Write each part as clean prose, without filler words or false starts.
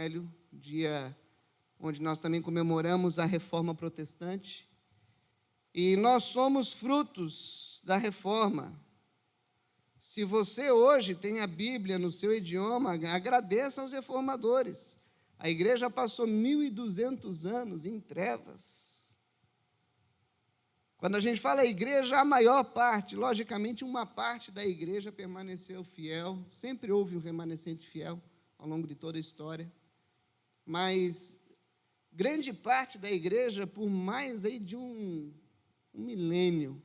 Evangelho, dia onde nós também comemoramos a Reforma Protestante. E nós somos frutos da Reforma. Se você hoje tem a Bíblia no seu idioma, agradeça aos reformadores. A igreja passou 1.200 anos em trevas. Quando a gente fala igreja, a maior parte, logicamente, uma parte da igreja permaneceu fiel. Sempre houve um remanescente fiel ao longo de toda a história. Mas grande parte da igreja, por mais aí de um milênio,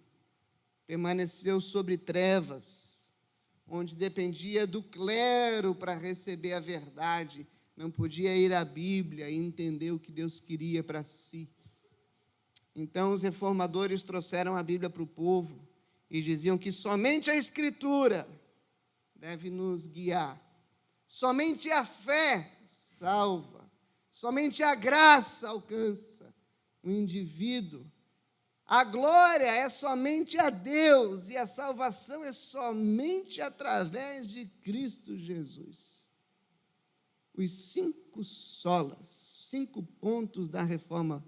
permaneceu sobre trevas, onde dependia do clero para receber a verdade, não podia ir à Bíblia e entender o que Deus queria para si. Então, os reformadores trouxeram a Bíblia para o povo e diziam que somente a Escritura deve nos guiar, somente a fé salva, somente a graça alcança o indivíduo. A glória é somente a Deus e a salvação é somente através de Cristo Jesus. Os 5 solas, 5 pontos da Reforma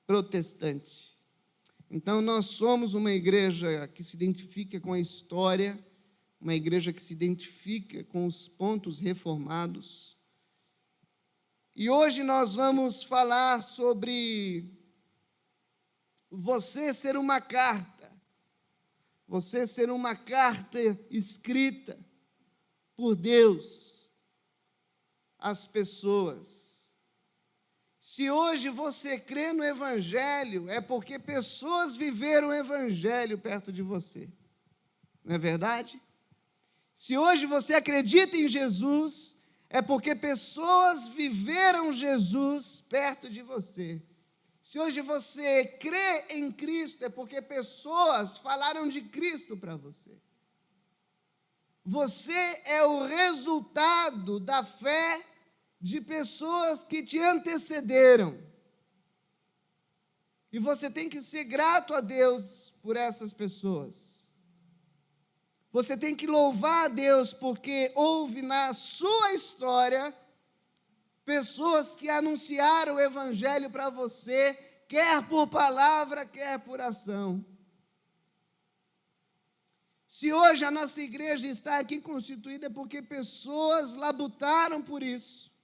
Protestante. Então, nós somos uma igreja que se identifica com a história, uma igreja que se identifica com os pontos reformados. E hoje nós vamos falar sobre você ser uma carta escrita por Deus às pessoas. Se hoje você crê no Evangelho, é porque pessoas viveram o Evangelho perto de você. Não é verdade? Se hoje você acredita em Jesus, é porque pessoas viveram Jesus perto de você. Se hoje você crê em Cristo, é porque pessoas falaram de Cristo para você. Você é o resultado da fé de pessoas que te antecederam. E você tem que ser grato a Deus por essas pessoas. Você tem que louvar a Deus porque houve na sua história pessoas que anunciaram o Evangelho para você, quer por palavra, quer por ação. Se hoje a nossa igreja está aqui constituída é porque pessoas labutaram por isso.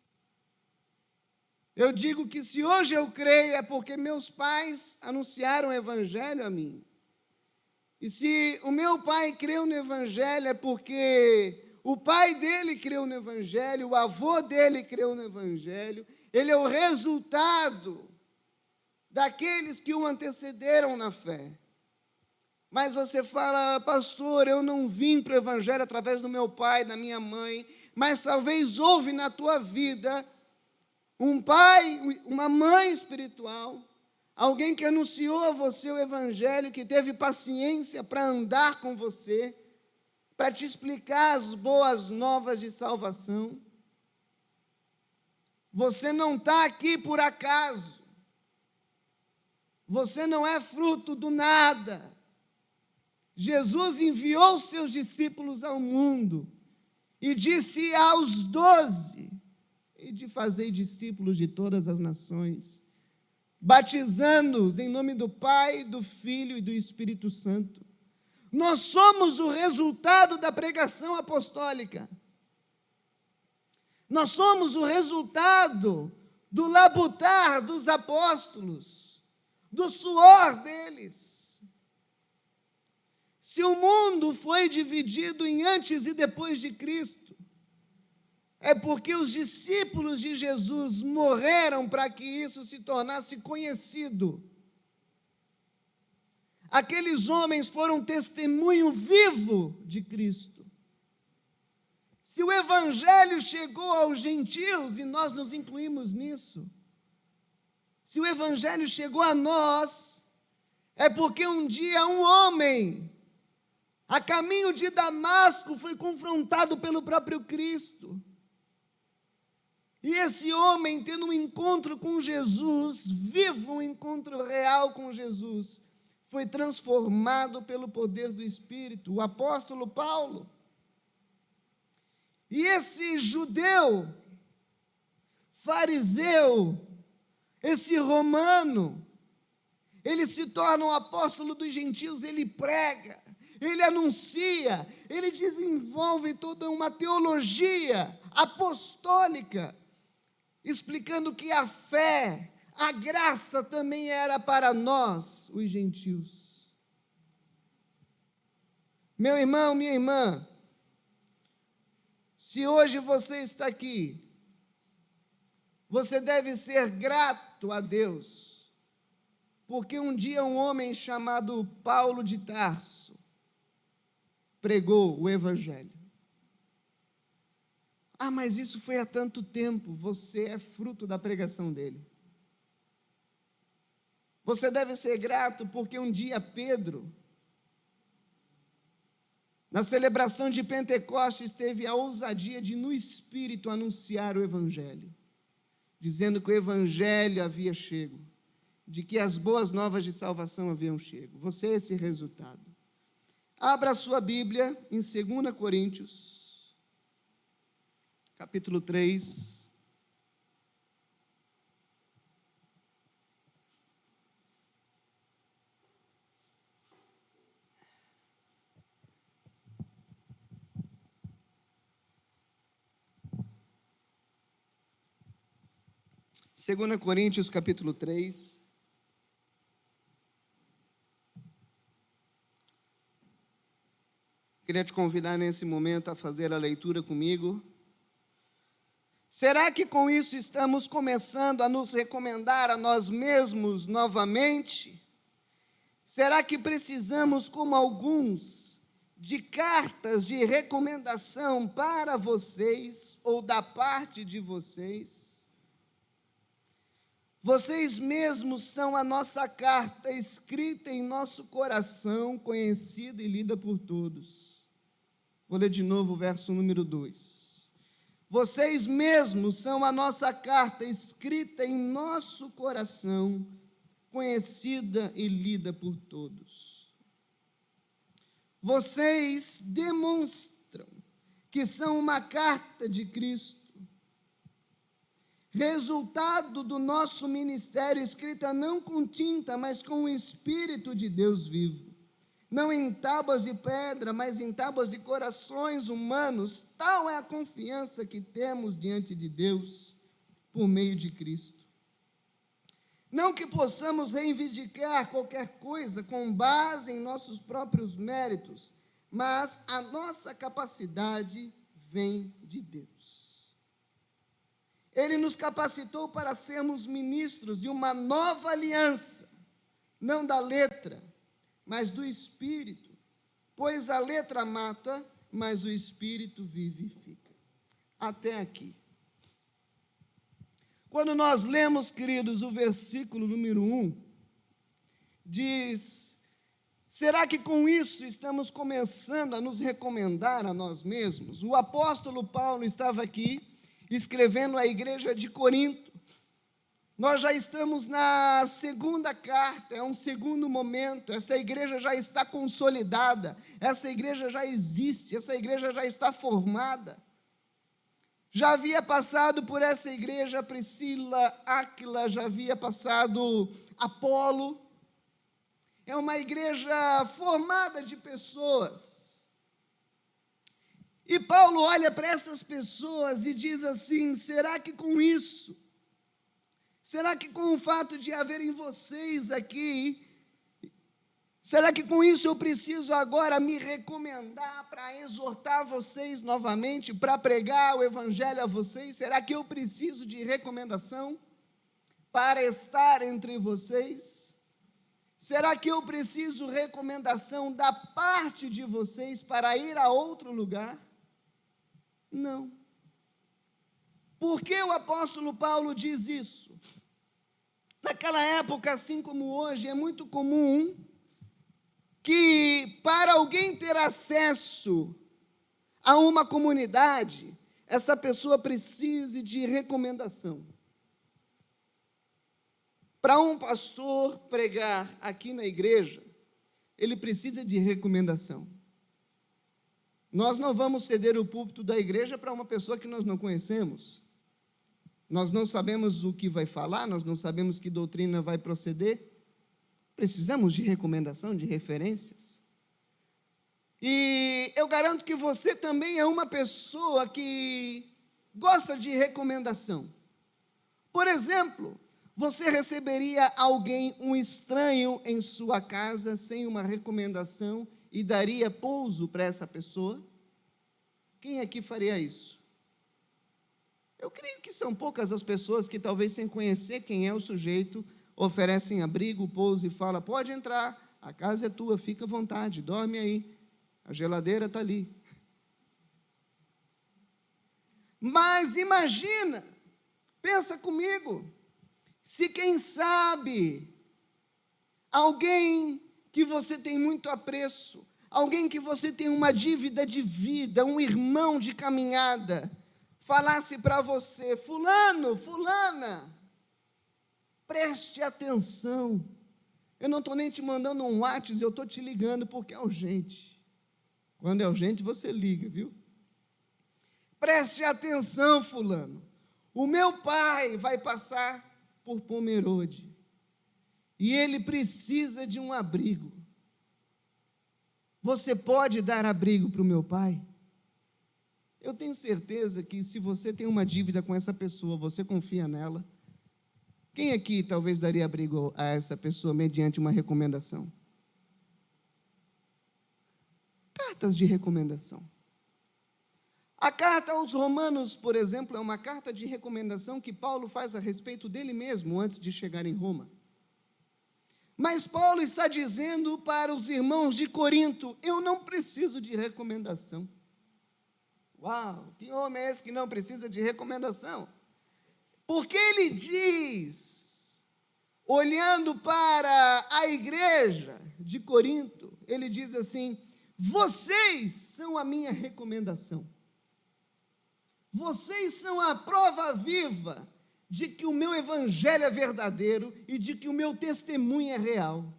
Eu digo que se hoje eu creio é porque meus pais anunciaram o Evangelho a mim. E se o meu pai creu no Evangelho é porque o pai dele creu no Evangelho, o avô dele creu no Evangelho. Ele é o resultado daqueles que o antecederam na fé. Mas você fala, pastor, eu não vim para o Evangelho através do meu pai, da minha mãe, mas talvez houve na tua vida um pai, uma mãe espiritual, alguém que anunciou a você o Evangelho, que teve paciência para andar com você, para te explicar as boas novas de salvação. Você não está aqui por acaso. Você não é fruto do nada. Jesus enviou seus discípulos ao mundo e disse aos 12, e de fazer discípulos de todas as nações, batizando-os em nome do Pai, do Filho e do Espírito Santo. Nós somos o resultado da pregação apostólica. Nós somos o resultado do labutar dos apóstolos, do suor deles. Se o mundo foi dividido em antes e depois de Cristo, é porque os discípulos de Jesus morreram para que isso se tornasse conhecido. Aqueles homens foram testemunho vivo de Cristo. Se o Evangelho chegou aos gentios, e nós nos incluímos nisso, se o Evangelho chegou a nós, é porque um dia um homem, a caminho de Damasco, foi confrontado pelo próprio Cristo. E esse homem, tendo um encontro com Jesus, vivo um encontro real com Jesus, foi transformado pelo poder do Espírito, o apóstolo Paulo. E esse judeu fariseu, esse romano, ele se torna um apóstolo dos gentios, ele prega, ele anuncia, ele desenvolve toda uma teologia apostólica, explicando que a fé, a graça também era para nós, os gentios. Meu irmão, minha irmã, se hoje você está aqui, você deve ser grato a Deus, porque um dia um homem chamado Paulo de Tarso pregou o Evangelho. Ah, mas isso foi há tanto tempo, você é fruto da pregação dele. Você deve ser grato porque um dia Pedro, na celebração de Pentecostes, teve a ousadia de, no Espírito, anunciar o Evangelho, dizendo que o Evangelho havia chego, de que as boas novas de salvação haviam chego. Você é esse resultado. Abra a sua Bíblia em 2 Coríntios, capítulo 3. Segunda Coríntios, capítulo 3. Queria te convidar nesse momento a fazer a leitura comigo. Será que com isso estamos começando a nos recomendar a nós mesmos novamente? Será que precisamos, como alguns, de cartas de recomendação para vocês ou da parte de vocês? Vocês mesmos são a nossa carta escrita em nosso coração, conhecida e lida por todos. Vou ler de novo o verso número 2. Vocês mesmos são a nossa carta escrita em nosso coração, conhecida e lida por todos. Vocês demonstram que são uma carta de Cristo, resultado do nosso ministério, escrita não com tinta, mas com o Espírito de Deus vivo, não em tábuas de pedra, mas em tábuas de corações humanos. Tal é a confiança que temos diante de Deus, por meio de Cristo. Não que possamos reivindicar qualquer coisa com base em nossos próprios méritos, mas a nossa capacidade vem de Deus. Ele nos capacitou para sermos ministros de uma nova aliança, não da letra, mas do Espírito, pois a letra mata, mas o Espírito vivifica. Até aqui. Quando nós lemos, queridos, o versículo número 1, diz: será que com isso estamos começando a nos recomendar a nós mesmos? O apóstolo Paulo estava aqui, escrevendo à igreja de Corinto. Nós já estamos na segunda carta, é um segundo momento, essa igreja já está consolidada, essa igreja já existe, essa igreja já está formada. Já havia passado por essa igreja Priscila, Áquila, já havia passado Apolo. É uma igreja formada de pessoas. E Paulo olha para essas pessoas e diz assim: será que com isso, será que com o fato de haverem vocês aqui, será que com isso eu preciso agora me recomendar para exortar vocês novamente, para pregar o Evangelho a vocês? Será que eu preciso de recomendação para estar entre vocês? Será que eu preciso recomendação da parte de vocês para ir a outro lugar? Não. Por que o apóstolo Paulo diz isso? Naquela época, assim como hoje, é muito comum que para alguém ter acesso a uma comunidade, essa pessoa precise de recomendação. Para um pastor pregar aqui na igreja, ele precisa de recomendação. Nós não vamos ceder o púlpito da igreja para uma pessoa que nós não conhecemos. nós não sabemos o que vai falar, nós não sabemos que doutrina vai proceder. Precisamos de recomendação, de referências. E eu garanto que você também é uma pessoa que gosta de recomendação. Por exemplo, você receberia alguém, um estranho, em sua casa, sem uma recomendação, e daria pouso para essa pessoa? Quem aqui faria isso? Eu creio que são poucas as pessoas que, talvez sem conhecer quem é o sujeito, oferecem abrigo, pouso e falam: pode entrar, a casa é tua, fica à vontade, dorme aí, a geladeira está ali. Mas imagina, pensa comigo, se quem sabe, alguém que você tem muito apreço, alguém que você tem uma dívida de vida, um irmão de caminhada, falasse para você: fulano, fulana, preste atenção, eu não estou nem te mandando um WhatsApp, eu estou te ligando porque é urgente. Quando é urgente, você liga, viu? Preste atenção, fulano, o meu pai vai passar por Pomerode, e ele precisa de um abrigo. Você pode dar abrigo para o meu pai? Eu tenho certeza que, se você tem uma dívida com essa pessoa, você confia nela. Quem aqui talvez daria abrigo a essa pessoa mediante uma recomendação? Cartas de recomendação. A carta aos Romanos, por exemplo, é uma carta de recomendação que Paulo faz a respeito dele mesmo, antes de chegar em Roma. Mas Paulo está dizendo para os irmãos de Corinto: eu não preciso de recomendação. Uau, que homem é esse que não precisa de recomendação? Porque ele diz, olhando para a igreja de Corinto, ele diz assim: vocês são a minha recomendação. Vocês são a prova viva de que o meu evangelho é verdadeiro e de que o meu testemunho é real.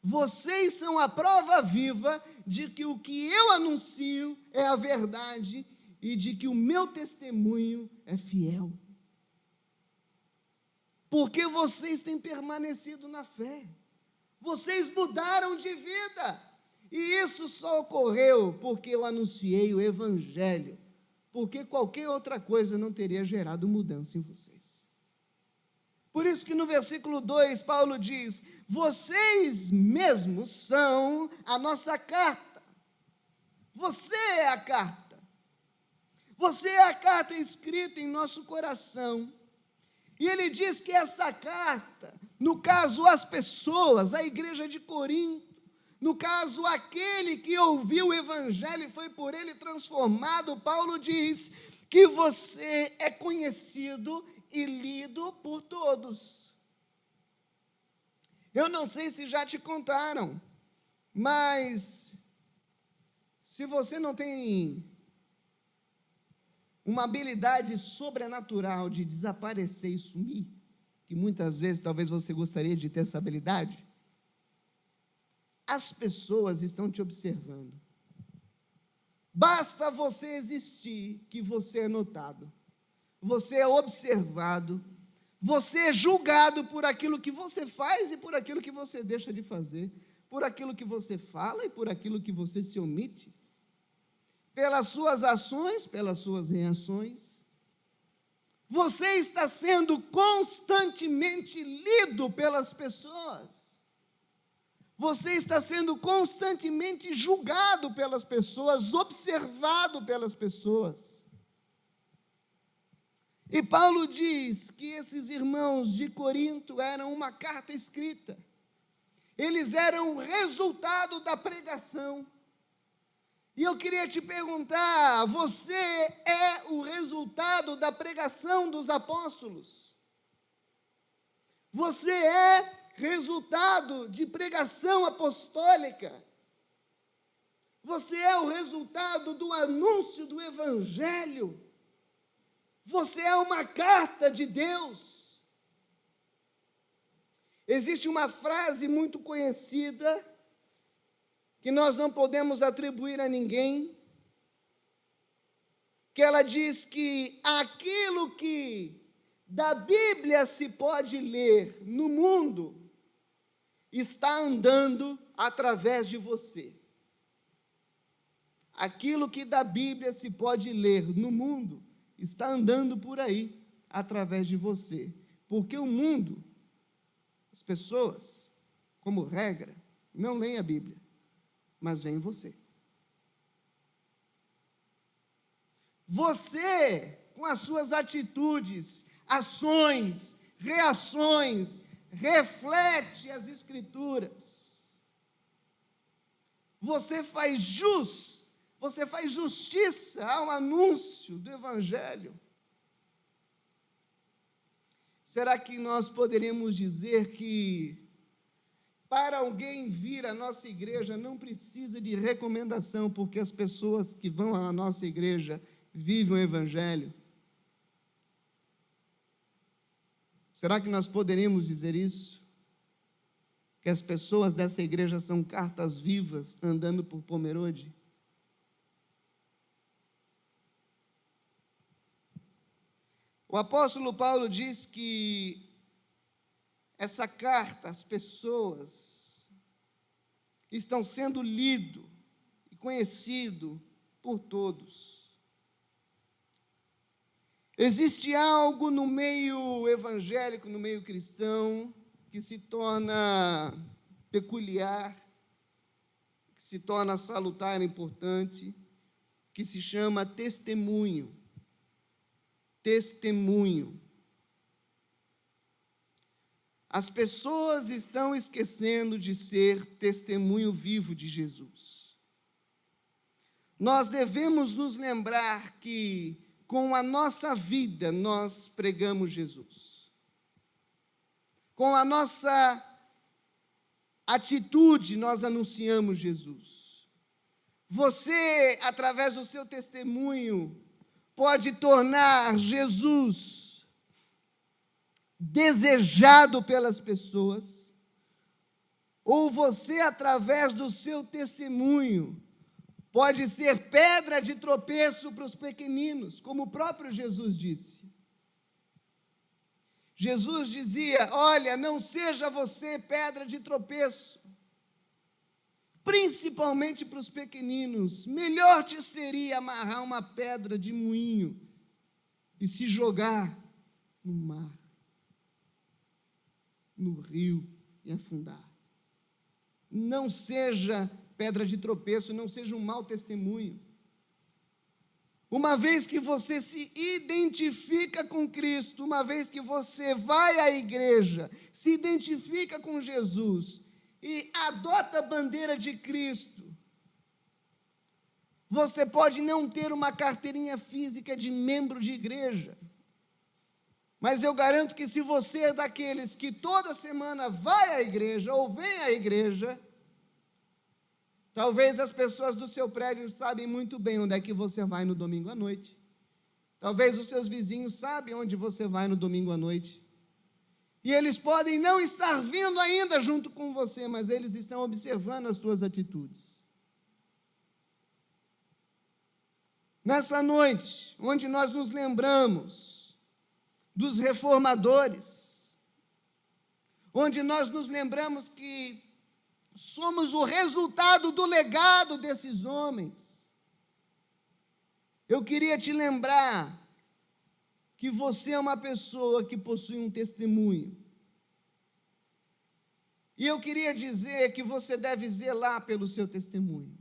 Vocês são a prova viva de que o que eu anuncio é a verdade e de que o meu testemunho é fiel. Porque vocês têm permanecido na fé. Vocês mudaram de vida. E isso só ocorreu porque eu anunciei o evangelho. Porque qualquer outra coisa não teria gerado mudança em vocês. Por isso que no versículo 2, Paulo diz: vocês mesmos são a nossa carta. Você é a carta. Você é a carta escrita em nosso coração. E ele diz que essa carta, no caso as pessoas, a igreja de Corinto, no caso aquele que ouviu o evangelho e foi por ele transformado, Paulo diz que você é conhecido e lido por todos. Eu não sei se já te contaram, mas se você não tem uma habilidade sobrenatural de desaparecer e sumir, que muitas vezes talvez você gostaria de ter essa habilidade, as pessoas estão te observando. Basta você existir que você é notado, você é observado, você é julgado por aquilo que você faz e por aquilo que você deixa de fazer, por aquilo que você fala e por aquilo que você se omite, pelas suas ações, pelas suas reações. Você está sendo constantemente lido pelas pessoas. Você está sendo constantemente julgado pelas pessoas, observado pelas pessoas. E Paulo diz que esses irmãos de Corinto eram uma carta escrita. Eles eram o resultado da pregação. E eu queria te perguntar: você é o resultado da pregação dos apóstolos? Você é resultado de pregação apostólica? Você é o resultado do anúncio do evangelho? Você é uma carta de Deus? Existe uma frase muito conhecida que nós não podemos atribuir a ninguém, que ela diz que aquilo que da Bíblia se pode ler no mundo está andando através de você. Aquilo que da Bíblia se pode ler no mundo está andando por aí através de você. Porque o mundo, as pessoas, como regra, não leem a Bíblia, mas veem você. Você, com as suas atitudes, ações, reações, reflete as Escrituras. Você faz justiça ao anúncio do Evangelho. Será que nós poderíamos dizer que para alguém vir à nossa igreja não precisa de recomendação, porque as pessoas que vão à nossa igreja vivem o Evangelho? Será que nós poderíamos dizer isso? Que as pessoas dessa igreja são cartas vivas andando por Pomerode? O apóstolo Paulo diz que essa carta, as pessoas estão sendo lido e conhecido por todos. Existe algo no meio evangélico, no meio cristão, que se torna peculiar, que se torna salutar, importante, que se chama testemunho. Testemunho. As pessoas estão esquecendo de ser testemunho vivo de Jesus. Nós devemos nos lembrar que, com a nossa vida, nós pregamos Jesus. Com a nossa atitude, nós anunciamos Jesus. Você, através do seu testemunho, pode tornar Jesus desejado pelas pessoas, ou você, através do seu testemunho, pode ser pedra de tropeço para os pequeninos, como o próprio Jesus disse. Jesus dizia: olha, não seja você pedra de tropeço, principalmente para os pequeninos. Melhor te seria amarrar uma pedra de moinho e se jogar no mar, no rio, e afundar. Não seja pedra de tropeço, não seja um mau testemunho. Uma vez que você se identifica com Cristo, uma vez que você vai à igreja, se identifica com Jesus e adota a bandeira de Cristo, você pode não ter uma carteirinha física de membro de igreja, mas eu garanto que se você é daqueles que toda semana vai à igreja ou vem à igreja, talvez as pessoas do seu prédio sabem muito bem onde é que você vai no domingo à noite. Talvez os seus vizinhos sabem onde você vai no domingo à noite. E eles podem não estar vindo ainda junto com você, mas eles estão observando as tuas atitudes. Nessa noite, onde nós nos lembramos dos reformadores, onde nós nos lembramos que somos o resultado do legado desses homens, eu queria te lembrar que você é uma pessoa que possui um testemunho. E eu queria dizer que você deve zelar pelo seu testemunho.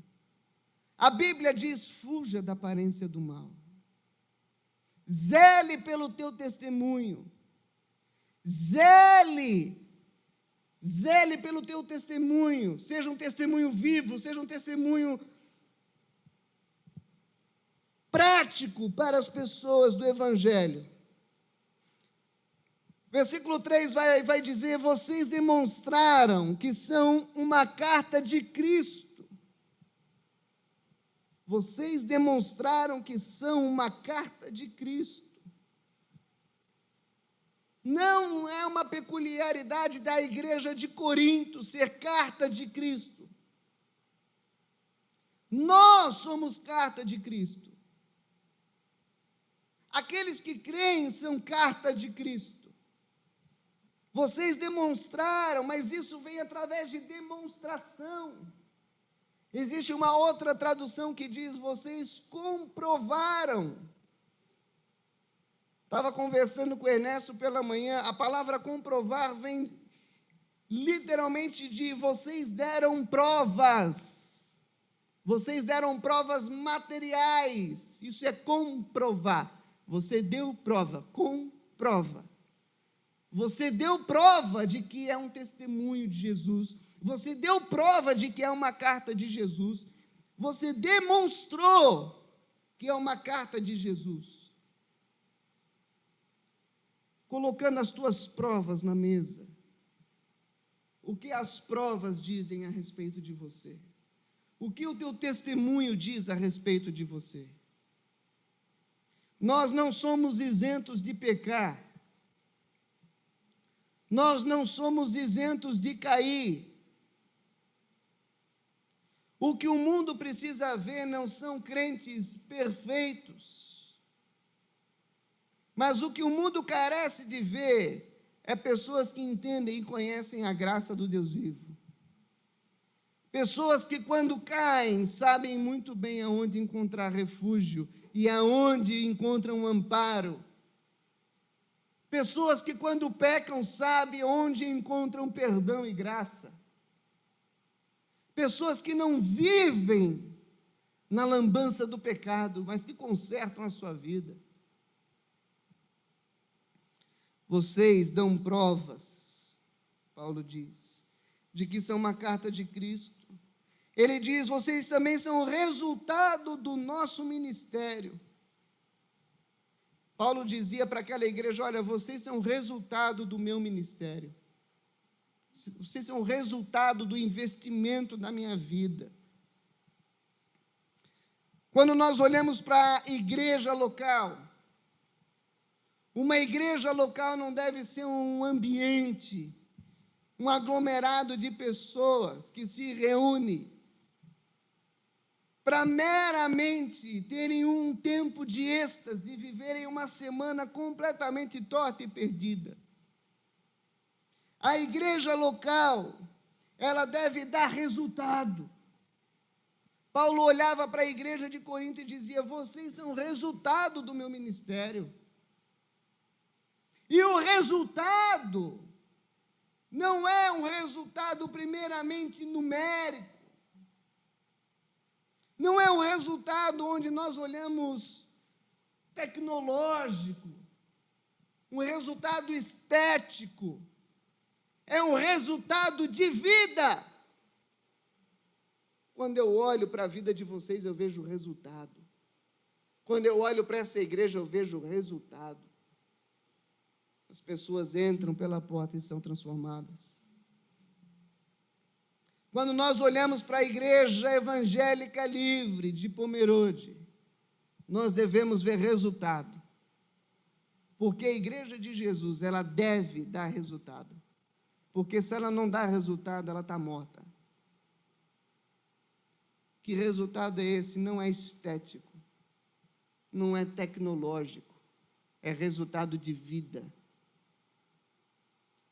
A Bíblia diz: fuja da aparência do mal. Zele pelo teu testemunho. Zele pelo teu testemunho. Seja um testemunho vivo, seja um testemunho prático para as pessoas do Evangelho. Versículo 3 vai dizer: vocês demonstraram que são uma carta de Cristo. Vocês demonstraram que são uma carta de Cristo. Não é uma peculiaridade da igreja de Corinto ser carta de Cristo. Nós somos carta de Cristo. Aqueles que creem são carta de Cristo. Vocês demonstraram, mas isso vem através de demonstração. Existe uma outra tradução que diz: vocês comprovaram. Estava conversando com o Ernesto pela manhã, a palavra comprovar vem literalmente de vocês deram provas. Vocês deram provas materiais. Isso é comprovar. Você deu prova, comprova. Você deu prova de que é um testemunho de Jesus. Você deu prova de que é uma carta de Jesus. Você demonstrou que é uma carta de Jesus. Colocando as tuas provas na mesa. O que as provas dizem a respeito de você? O que o teu testemunho diz a respeito de você? Nós não somos isentos de pecar. Nós não somos isentos de cair. O que o mundo precisa ver não são crentes perfeitos. Mas o que o mundo carece de ver é pessoas que entendem e conhecem a graça do Deus vivo. Pessoas que, quando caem, sabem muito bem aonde encontrar refúgio e aonde encontram amparo. Pessoas que, quando pecam, sabem onde encontram perdão e graça. Pessoas que não vivem na lambança do pecado, mas que consertam a sua vida. Vocês dão provas, Paulo diz, de que são uma carta de Cristo. Ele diz: vocês também são resultado do nosso ministério. Paulo dizia para aquela igreja: olha, vocês são resultado do meu ministério. Vocês são resultado do investimento da minha vida. Quando nós olhamos para a igreja local, uma igreja local não deve ser um ambiente, um aglomerado de pessoas que se reúne para meramente terem um tempo de êxtase e viverem uma semana completamente torta e perdida. A igreja local, ela deve dar resultado. Paulo olhava para a igreja de Corinto e dizia: vocês são resultado do meu ministério. E o resultado não é um resultado primeiramente numérico. Não é um resultado onde nós olhamos tecnológico, um resultado estético. É um resultado de vida. Quando eu olho para a vida de vocês, eu vejo o resultado. Quando eu olho para essa igreja, eu vejo o resultado. As pessoas entram pela porta e são transformadas. Quando nós olhamos para a igreja evangélica livre de Pomerode, nós devemos ver resultado. Porque a igreja de Jesus, ela deve dar resultado. Porque se ela não dá resultado, ela está morta. Que resultado é esse? Não é estético, não é tecnológico, é resultado de vida.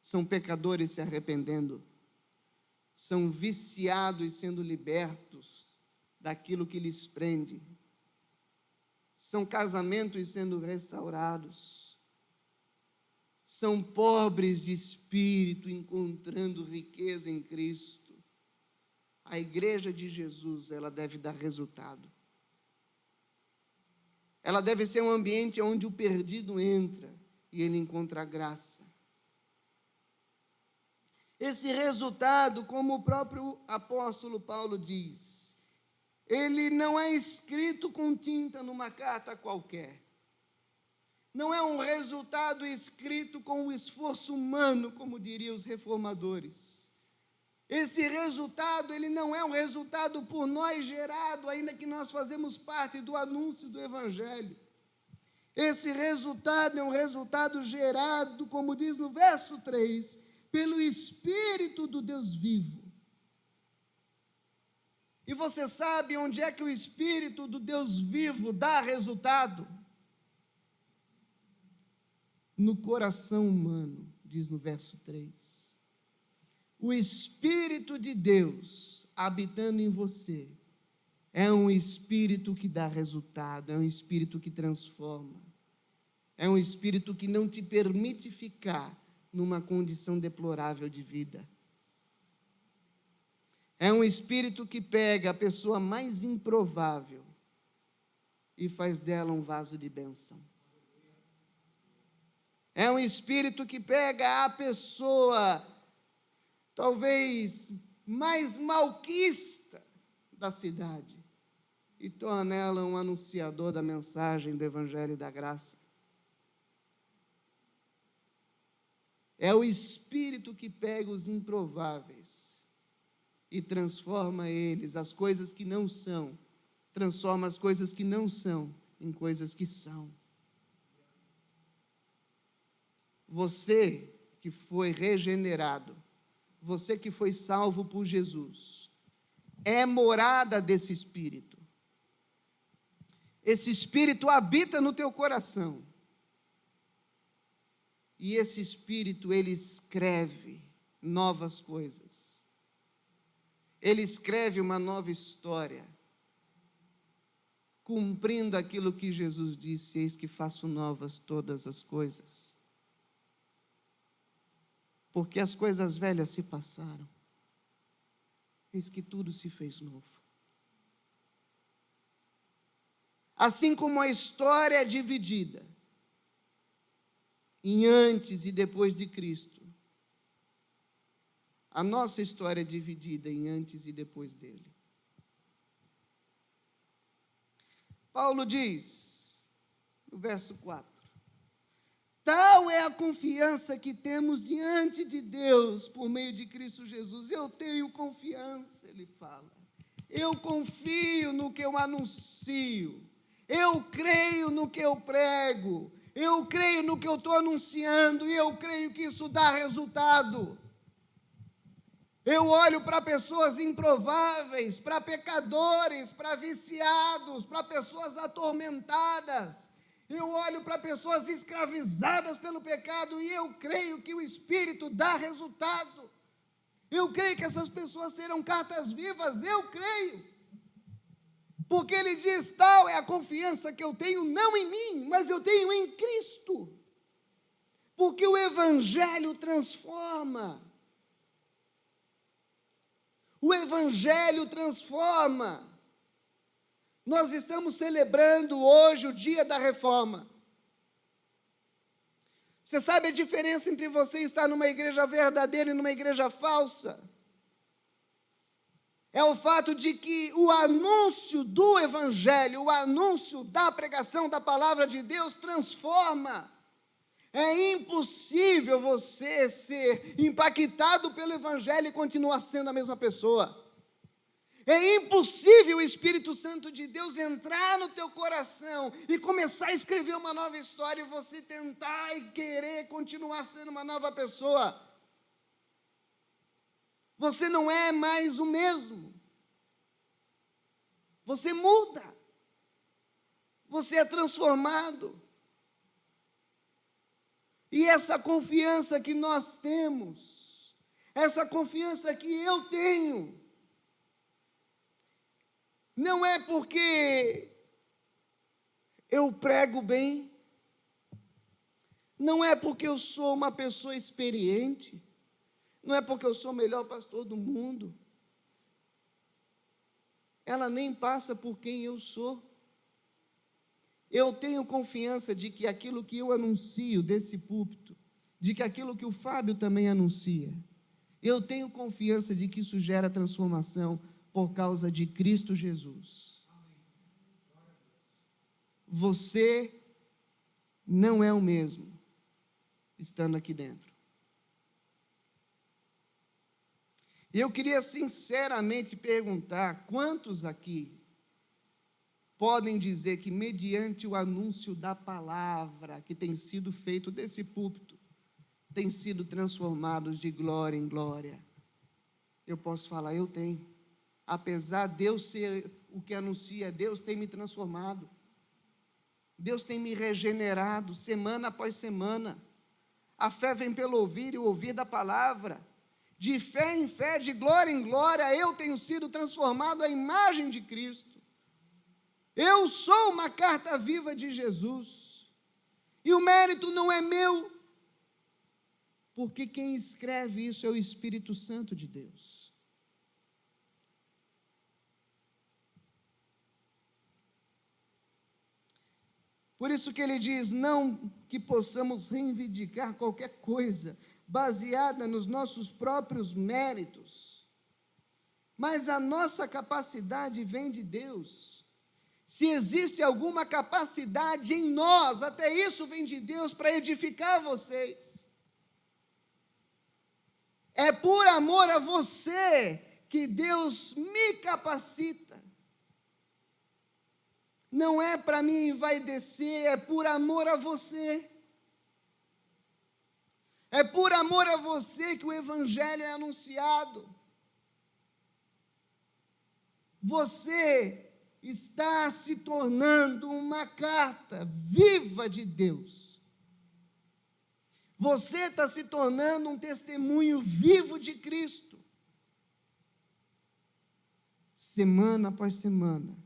São pecadores se arrependendo, são viciados e sendo libertos daquilo que lhes prende, são casamentos sendo restaurados, são pobres de espírito encontrando riqueza em Cristo. A igreja de Jesus, ela deve dar resultado. Ela deve ser um ambiente onde o perdido entra e ele encontra graça. Esse resultado, como o próprio apóstolo Paulo diz, ele não é escrito com tinta numa carta qualquer. Não é um resultado escrito com o esforço humano, como diriam os reformadores. Esse resultado, ele não é um resultado por nós gerado, ainda que nós fazemos parte do anúncio do Evangelho. Esse resultado é um resultado gerado, como diz no verso 3, pelo Espírito do Deus vivo. E você sabe onde é que o Espírito do Deus vivo dá resultado? no coração humano, diz no verso 3. O Espírito de Deus habitando em você é um espírito que dá resultado, é um espírito que transforma, é um espírito que não te permite ficar numa condição deplorável de vida. É um espírito que pega a pessoa mais improvável e faz dela um vaso de bênção. É um espírito que pega a pessoa, talvez mais malquista da cidade, e torna ela um anunciador da mensagem do Evangelho e da graça. É o espírito que pega os improváveis e transforma eles, as coisas que não são, transforma as coisas que não são em coisas que são. Você que foi regenerado, você que foi salvo por Jesus, é morada desse Espírito. Esse Espírito habita no teu coração. E esse Espírito, ele escreve novas coisas. Ele escreve uma nova história, cumprindo aquilo que Jesus disse: eis que faço novas todas as coisas. Porque as coisas velhas se passaram, eis que tudo se fez novo. Assim como a história é dividida em antes e depois de Cristo, a nossa história é dividida em antes e depois dele. Paulo diz, no verso 4, tal é a confiança que temos diante de Deus por meio de Cristo Jesus. Eu tenho confiança, ele fala. Eu confio no que eu anuncio. Eu creio no que eu prego. Eu creio no que eu estou anunciando e eu creio que isso dá resultado. Eu olho para pessoas improváveis, para pecadores, para viciados, para pessoas atormentadas. Eu olho para pessoas escravizadas pelo pecado e eu creio que o Espírito dá resultado. Eu creio que essas pessoas serão cartas vivas, eu creio. Porque ele diz, tal é a confiança que eu tenho, não em mim, mas eu tenho em Cristo. Porque o Evangelho transforma. O Evangelho transforma. Nós estamos celebrando hoje o dia da reforma. Você sabe a diferença entre você estar numa igreja verdadeira e numa igreja falsa? É o fato de que o anúncio do Evangelho, o anúncio da pregação da palavra de Deus transforma. É impossível você ser impactado pelo Evangelho e continuar sendo a mesma pessoa. É impossível o Espírito Santo de Deus entrar no teu coração e começar a escrever uma nova história e você tentar e querer continuar sendo uma nova pessoa. Você não é mais o mesmo. Você muda. Você é transformado. E essa confiança que nós temos, essa confiança que eu tenho, não é porque eu prego bem, não é porque eu sou uma pessoa experiente, não é porque eu sou o melhor pastor do mundo. Ela nem passa por quem eu sou. Eu tenho confiança de que aquilo que eu anuncio desse púlpito, de que aquilo que o Fábio também anuncia, eu tenho confiança de que isso gera transformação por causa de Cristo Jesus. Você não é o mesmo estando aqui dentro. E eu queria sinceramente perguntar, quantos aqui podem dizer que mediante o anúncio da palavra que tem sido feito desse púlpito, têm sido transformados de glória em glória? Eu posso falar, eu tenho. Apesar de eu ser o que anuncia, Deus tem me transformado. Deus tem me regenerado semana após semana. A fé vem pelo ouvir e o ouvir da palavra. De fé em fé, de glória em glória, eu tenho sido transformado à imagem de Cristo. Eu sou uma carta viva de Jesus. E o mérito não é meu, porque quem escreve isso é o Espírito Santo de Deus. Por isso que ele diz, não que possamos reivindicar qualquer coisa baseada nos nossos próprios méritos, mas a nossa capacidade vem de Deus. Se existe alguma capacidade em nós, até isso vem de Deus para edificar vocês. É por amor a você que Deus me capacita. Não é para me envaidecer, é por amor a você. É por amor a você que o Evangelho é anunciado. Você está se tornando uma carta viva de Deus. Você está se tornando um testemunho vivo de Cristo. Semana após semana.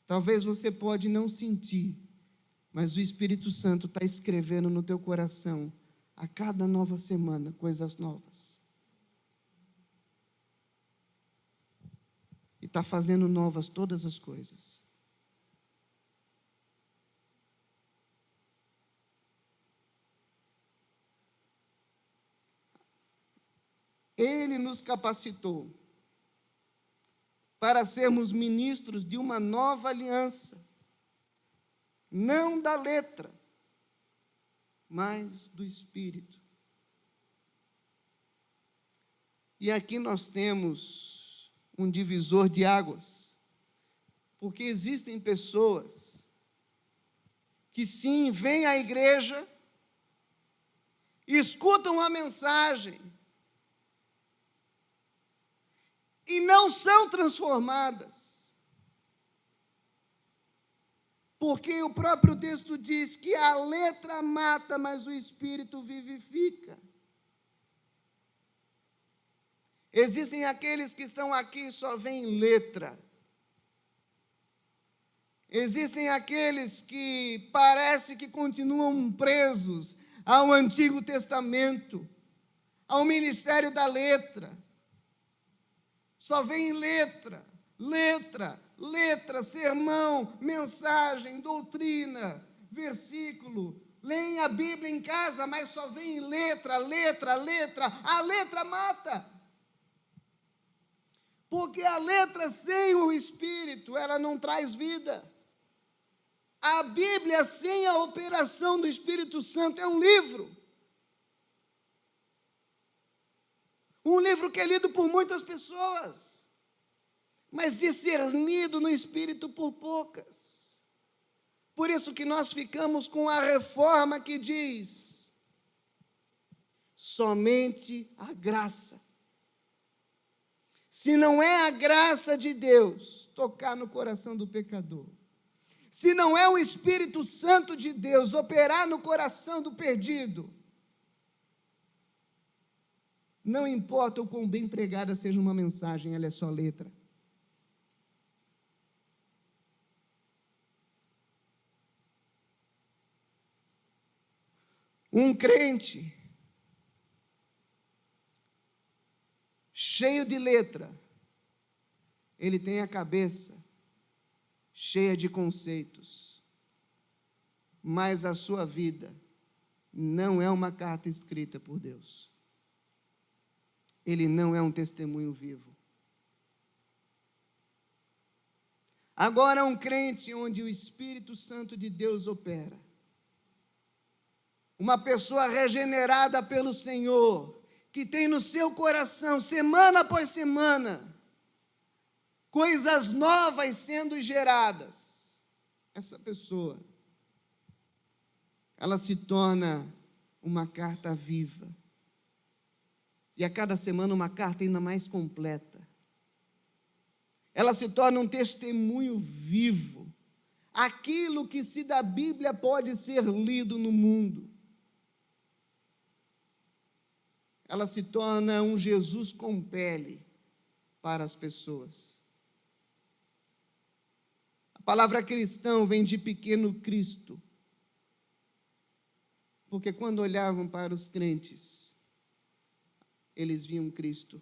Talvez você pode não sentir, mas o Espírito Santo está escrevendo no teu coração, a cada nova semana, coisas novas. E está fazendo novas todas as coisas. Ele nos capacitou para sermos ministros de uma nova aliança, não da letra, mas do Espírito. E aqui nós temos um divisor de águas, porque existem pessoas que sim, vêm à igreja, escutam a mensagem, e não são transformadas. Porque o próprio texto diz que a letra mata, mas o Espírito vivifica. Existem aqueles que estão aqui e só veem letra. Existem aqueles que parece que continuam presos ao Antigo Testamento, ao ministério da letra. Só vem letra, letra, letra, sermão, mensagem, doutrina, versículo. Leem a Bíblia em casa, mas só vem letra, letra, letra. A letra mata. Porque a letra sem o Espírito, ela não traz vida. A Bíblia sem a operação do Espírito Santo é um livro. Um livro que é lido por muitas pessoas, mas discernido no Espírito por poucas. Por isso que nós ficamos com a reforma que diz, somente a graça. Se não é a graça de Deus tocar no coração do pecador, se não é o Espírito Santo de Deus operar no coração do perdido, não importa o quão bem pregada seja uma mensagem, ela é só letra. Um crente cheio de letra, ele tem a cabeça cheia de conceitos, mas a sua vida não é uma carta escrita por Deus. Ele não é um testemunho vivo. Agora, um crente onde o Espírito Santo de Deus opera, uma pessoa regenerada pelo Senhor, que tem no seu coração, semana após semana, coisas novas sendo geradas, essa pessoa, ela se torna uma carta viva. E a cada semana uma carta ainda mais completa. Ela se torna um testemunho vivo. aquilo que se da Bíblia pode ser lido no mundo. Ela se torna um Jesus com pele para as pessoas. A palavra cristão vem de pequeno Cristo, porque quando olhavam para os crentes, eles viam Cristo,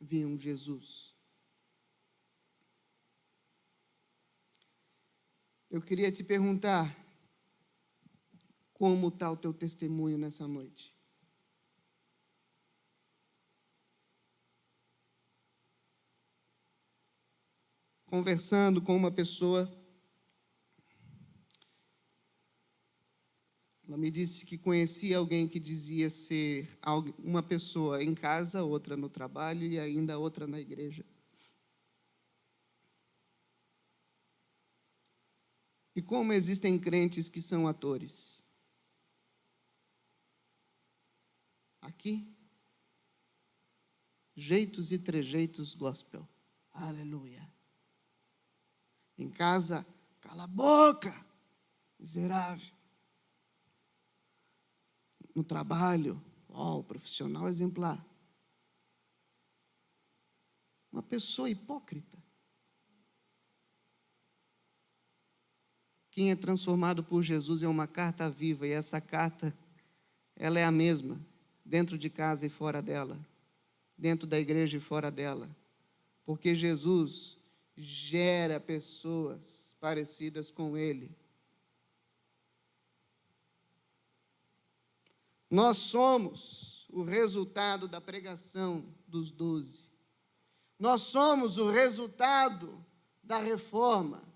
viam Jesus. Eu queria te perguntar, como está o teu testemunho nessa noite? Conversando com uma pessoa, ela me disse que conhecia alguém que dizia ser uma pessoa em casa, outra no trabalho e ainda outra na igreja. E como existem crentes que são atores. Aqui, jeitos e trejeitos gospel. Aleluia. Em casa, cala a boca, miserável. No trabalho, o profissional exemplar. Uma pessoa hipócrita. Quem é transformado por Jesus é uma carta viva, e essa carta, ela é a mesma, dentro de casa e fora dela, dentro da igreja e fora dela, porque Jesus gera pessoas parecidas com Ele. Nós somos o resultado da pregação dos 12. Nós somos o resultado da reforma.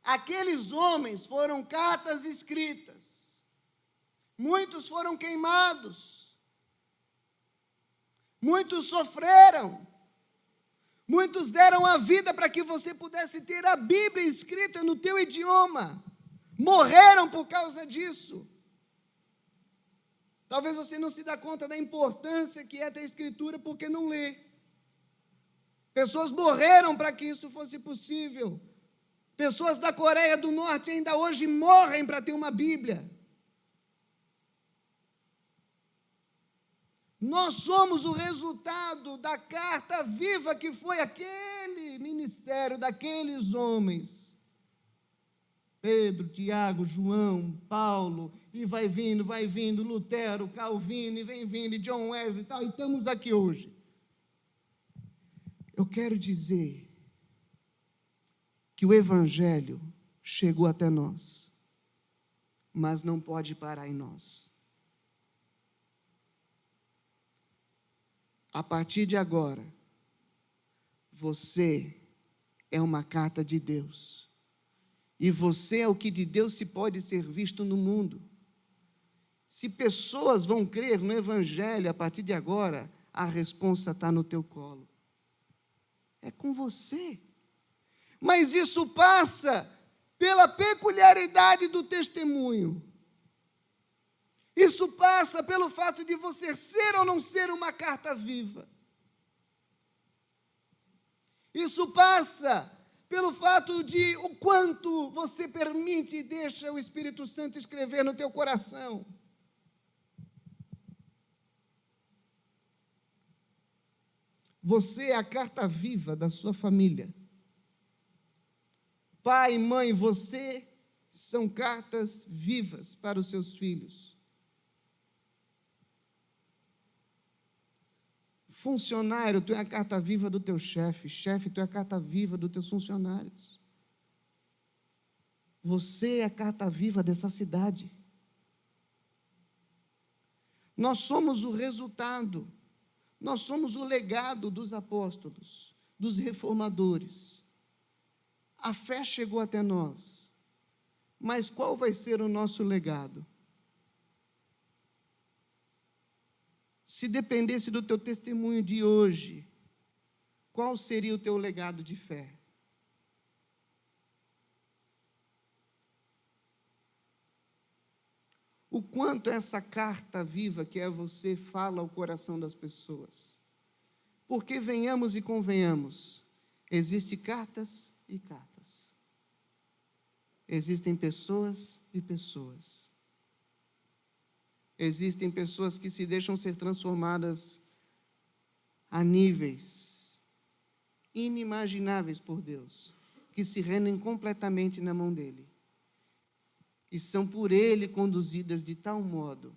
Aqueles homens foram cartas escritas. Muitos foram queimados. Muitos sofreram. Muitos deram a vida para que você pudesse ter a Bíblia escrita no teu idioma. Morreram por causa disso. Talvez você não se dê conta da importância que é ter escritura porque não lê. Pessoas morreram para que isso fosse possível. Pessoas da Coreia do Norte ainda hoje morrem para ter uma Bíblia. Nós somos o resultado da carta viva que foi aquele ministério, daqueles homens. Pedro, Tiago, João, Paulo, e vai vindo, Lutero, Calvino, e vem vindo, e John Wesley e tal, e estamos aqui hoje. Eu quero dizer que o Evangelho chegou até nós, mas não pode parar em nós. A partir de agora, você é uma carta de Deus. E você é o que de Deus se pode ser visto no mundo. Se pessoas vão crer no Evangelho a partir de agora, a responsa está no teu colo. É com você. Mas isso passa pela peculiaridade do testemunho. Isso passa pelo fato de você ser ou não ser uma carta viva. Isso passa pelo fato de o quanto você permite e deixa o Espírito Santo escrever no teu coração. Você é a carta viva da sua família. Pai, mãe, você são cartas vivas para os seus filhos. Funcionário, tu é a carta viva do teu chefe. Chefe, tu é a carta viva dos teus funcionários. Você é a carta viva dessa cidade. Nós somos o resultado, nós somos o legado dos apóstolos, dos reformadores. A fé chegou até nós, mas qual vai ser o nosso legado? Se dependesse do teu testemunho de hoje, qual seria o teu legado de fé? O quanto essa carta viva que é você fala ao coração das pessoas. Porque venhamos e convenhamos, existem cartas e cartas. Existem pessoas e pessoas. Existem pessoas que se deixam ser transformadas a níveis inimagináveis por Deus, que se rendem completamente na mão dele. E são por ele conduzidas de tal modo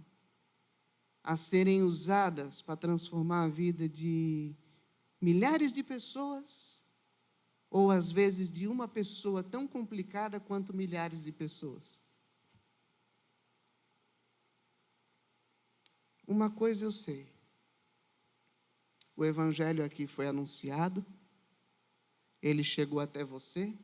a serem usadas para transformar a vida de milhares de pessoas, ou às vezes de uma pessoa tão complicada quanto milhares de pessoas. Uma coisa eu sei, o evangelho aqui foi anunciado, ele chegou até você,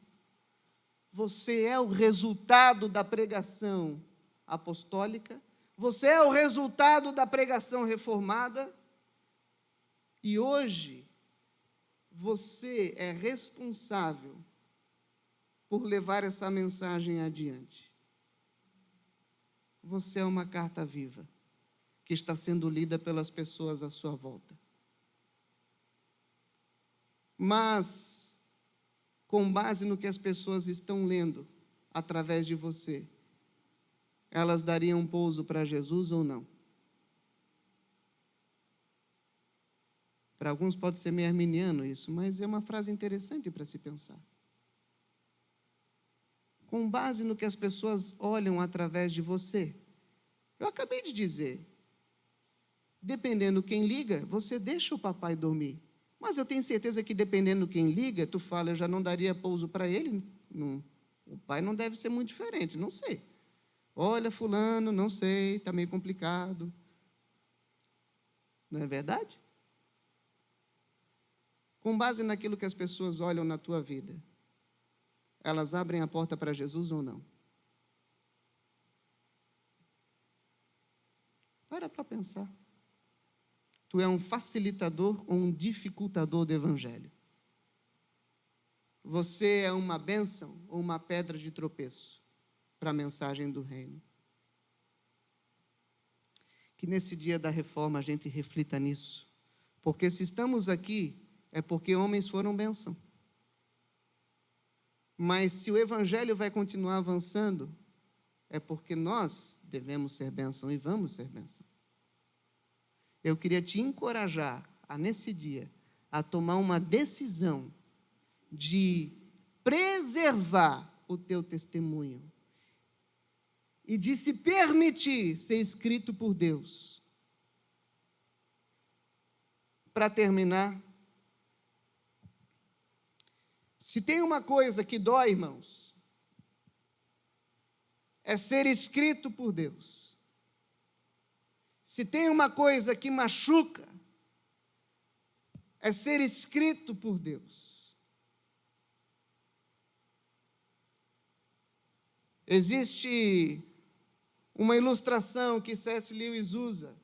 você é o resultado da pregação apostólica, você é o resultado da pregação reformada, e hoje você é responsável por levar essa mensagem adiante. Você é uma carta viva, que está sendo lida pelas pessoas à sua volta. Mas, com base no que as pessoas estão lendo através de você, elas dariam pouso para Jesus ou não? Para alguns pode ser meio arminiano isso, mas é uma frase interessante para se pensar. Com base no que as pessoas olham através de você, eu acabei de dizer, dependendo quem liga, você deixa o papai dormir. Mas eu tenho certeza que dependendo quem liga, tu fala, eu já não daria pouso para ele. Não, o pai não deve ser muito diferente, não sei. Olha, fulano, não sei, está meio complicado. Não é verdade? Com base naquilo que as pessoas olham na tua vida, elas abrem a porta para Jesus ou não? Para pensar. Tu é um facilitador ou um dificultador do evangelho? Você é uma bênção ou uma pedra de tropeço para a mensagem do reino? Que nesse dia da reforma a gente reflita nisso. Porque se estamos aqui, é porque homens foram bênção. Mas se o evangelho vai continuar avançando, é porque nós devemos ser bênção e vamos ser bênção. Eu queria te encorajar, nesse dia, a tomar uma decisão de preservar o teu testemunho e de se permitir ser escrito por Deus. Para terminar, se tem uma coisa que dói, irmãos, é ser escrito por Deus. Se tem uma coisa que machuca, é ser escrito por Deus. Existe uma ilustração que C.S. Lewis usa,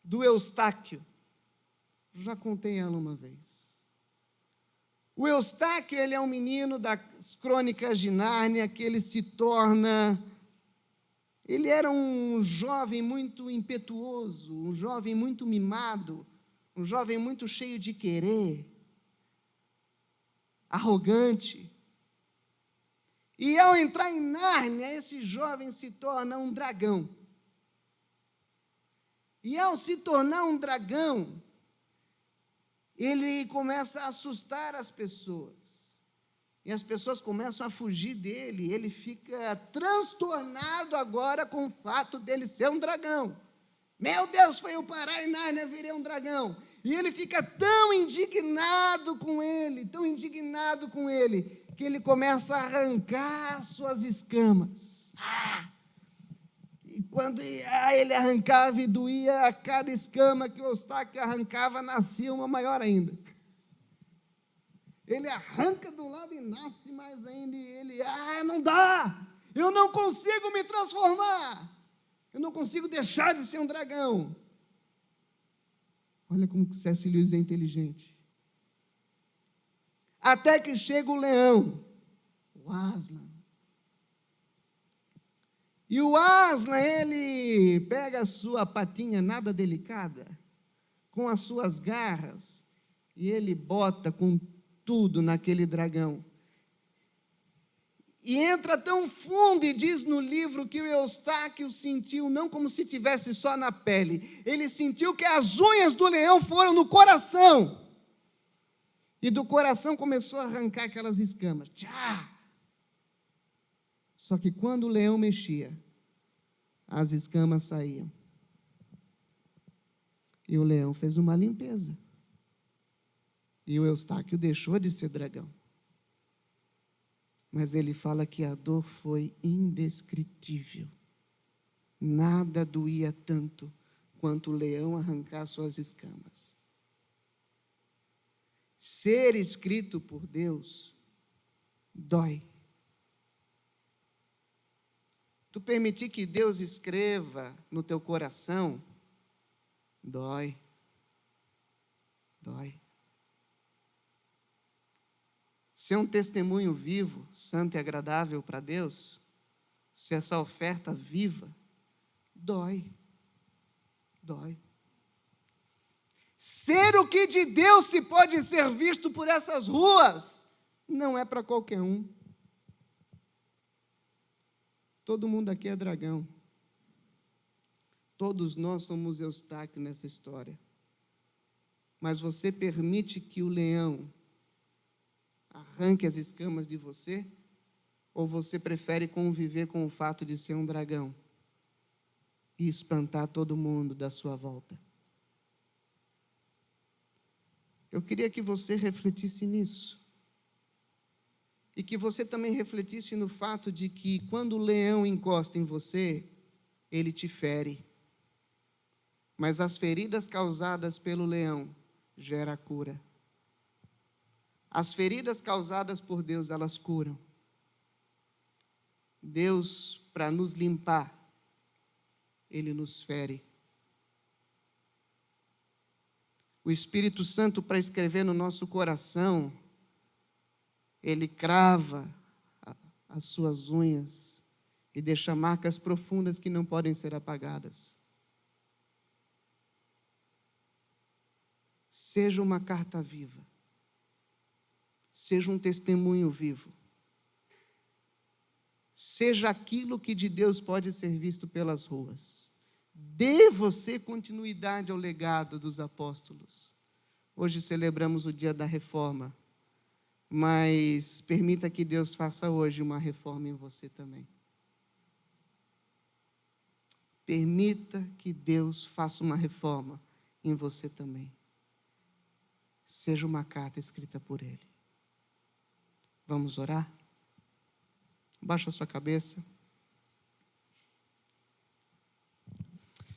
do Eustáquio. Já contei ela uma vez. O Eustáquio, ele é um menino das Crônicas de Nárnia, que ele se torna... Ele era um jovem muito impetuoso, um jovem muito mimado, um jovem muito cheio de querer, arrogante. E ao entrar em Nárnia, esse jovem se torna um dragão. E ao se tornar um dragão, ele começa a assustar as pessoas. E as pessoas começam a fugir dele, ele fica transtornado agora com o fato dele ser um dragão. Meu Deus, foi eu parar em Nárnia, virei um dragão. E ele fica tão indignado com ele, que ele começa a arrancar suas escamas. E quando ele arrancava e doía, a cada escama que o Eustáquio arrancava, nascia uma maior ainda. Ele arranca de um lado e nasce mais ainda, e ele, não dá, eu não consigo me transformar, eu não consigo deixar de ser um dragão. Olha como que C.S. Lewis é inteligente. Até que chega o leão, o Aslan. E o Aslan, ele pega a sua patinha nada delicada, com as suas garras, e ele bota com tudo naquele dragão. E entra tão fundo, e diz no livro que o Eustáquio sentiu, não como se tivesse só na pele, ele sentiu que as unhas do leão foram no coração. E do coração começou a arrancar aquelas escamas. Tchá! Só que quando o leão mexia, as escamas saíam. E o leão fez uma limpeza. E o Eustáquio deixou de ser dragão. Mas ele fala que a dor foi indescritível. Nada doía tanto quanto o leão arrancar suas escamas. Ser escrito por Deus dói. Tu permitir que Deus escreva no teu coração, dói. Dói. Ser um testemunho vivo, santo e agradável para Deus, ser essa oferta viva, dói. Dói. Ser o que de Deus se pode ser visto por essas ruas, não é para qualquer um. Todo mundo aqui é dragão. Todos nós somos Eustáquio nessa história. Mas você permite que o leão arranque as escamas de você? Ou você prefere conviver com o fato de ser um dragão e espantar todo mundo da sua volta? Eu queria que você refletisse nisso. E que você também refletisse no fato de que quando o leão encosta em você, ele te fere. Mas as feridas causadas pelo leão geram a cura. As feridas causadas por Deus, elas curam. Deus, para nos limpar, Ele nos fere. O Espírito Santo, para escrever no nosso coração, Ele crava as suas unhas e deixa marcas profundas que não podem ser apagadas. Seja uma carta viva. Seja um testemunho vivo. Seja aquilo que de Deus pode ser visto pelas ruas. Dê você continuidade ao legado dos apóstolos. Hoje celebramos o dia da reforma, mas permita que Deus faça hoje uma reforma em você também. Permita que Deus faça uma reforma em você também. Seja uma carta escrita por Ele. Vamos orar? Baixa a sua cabeça.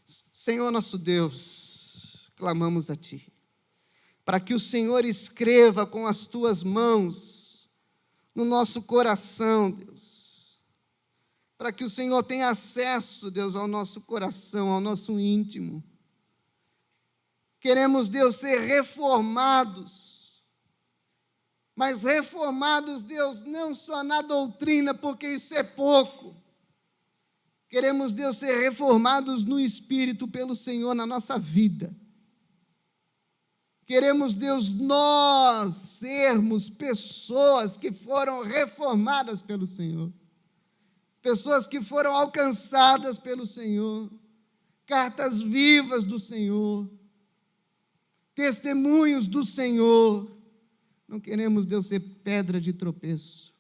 Senhor nosso Deus, clamamos a Ti, para que o Senhor escreva com as Tuas mãos no nosso coração, Deus. Para que o Senhor tenha acesso, Deus, ao nosso coração, ao nosso íntimo. Queremos, Deus, ser reformados, mas reformados, Deus, não só na doutrina, porque isso é pouco. Queremos, Deus, ser reformados no Espírito pelo Senhor na nossa vida. Queremos, Deus, nós sermos pessoas que foram reformadas pelo Senhor. Pessoas que foram alcançadas pelo Senhor. Cartas vivas do Senhor. Testemunhos do Senhor. Não queremos, Deus, ser pedra de tropeço.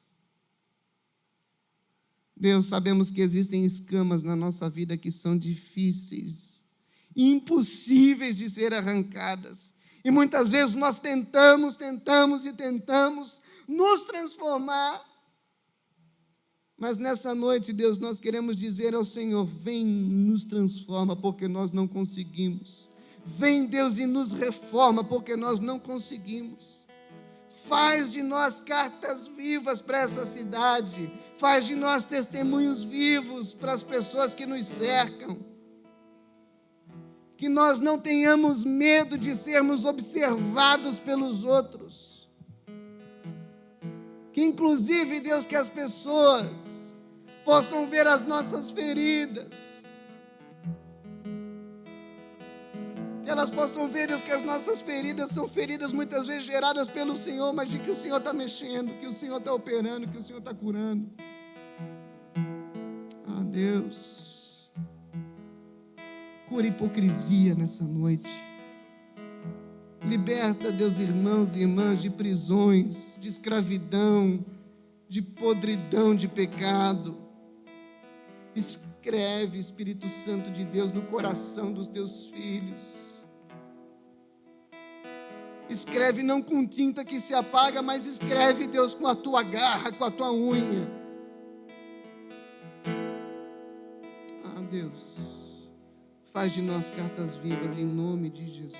Deus, sabemos que existem escamas na nossa vida que são difíceis, impossíveis de ser arrancadas. E muitas vezes nós tentamos nos transformar. Mas nessa noite, Deus, nós queremos dizer ao Senhor, vem, nos transforma, porque nós não conseguimos. Vem, Deus, e nos reforma, porque nós não conseguimos. Faz de nós cartas vivas para essa cidade. Faz de nós testemunhos vivos para as pessoas que nos cercam. Que nós não tenhamos medo de sermos observados pelos outros. Que inclusive, Deus, que as pessoas possam ver as nossas feridas. Que elas possam ver, Deus, que as nossas feridas são feridas muitas vezes geradas pelo Senhor, mas de que o Senhor está mexendo, que o Senhor está operando, que o Senhor está curando. Deus. Cura hipocrisia nessa noite. Liberta, Deus, irmãos e irmãs, de prisões, de escravidão, de podridão, de pecado. Escreve, Espírito Santo de Deus, no coração dos teus filhos. Escreve não com tinta que se apaga, mas escreve, Deus, com a tua garra, com a tua unha. Ah, Deus, faz de nós cartas vivas em nome de Jesus.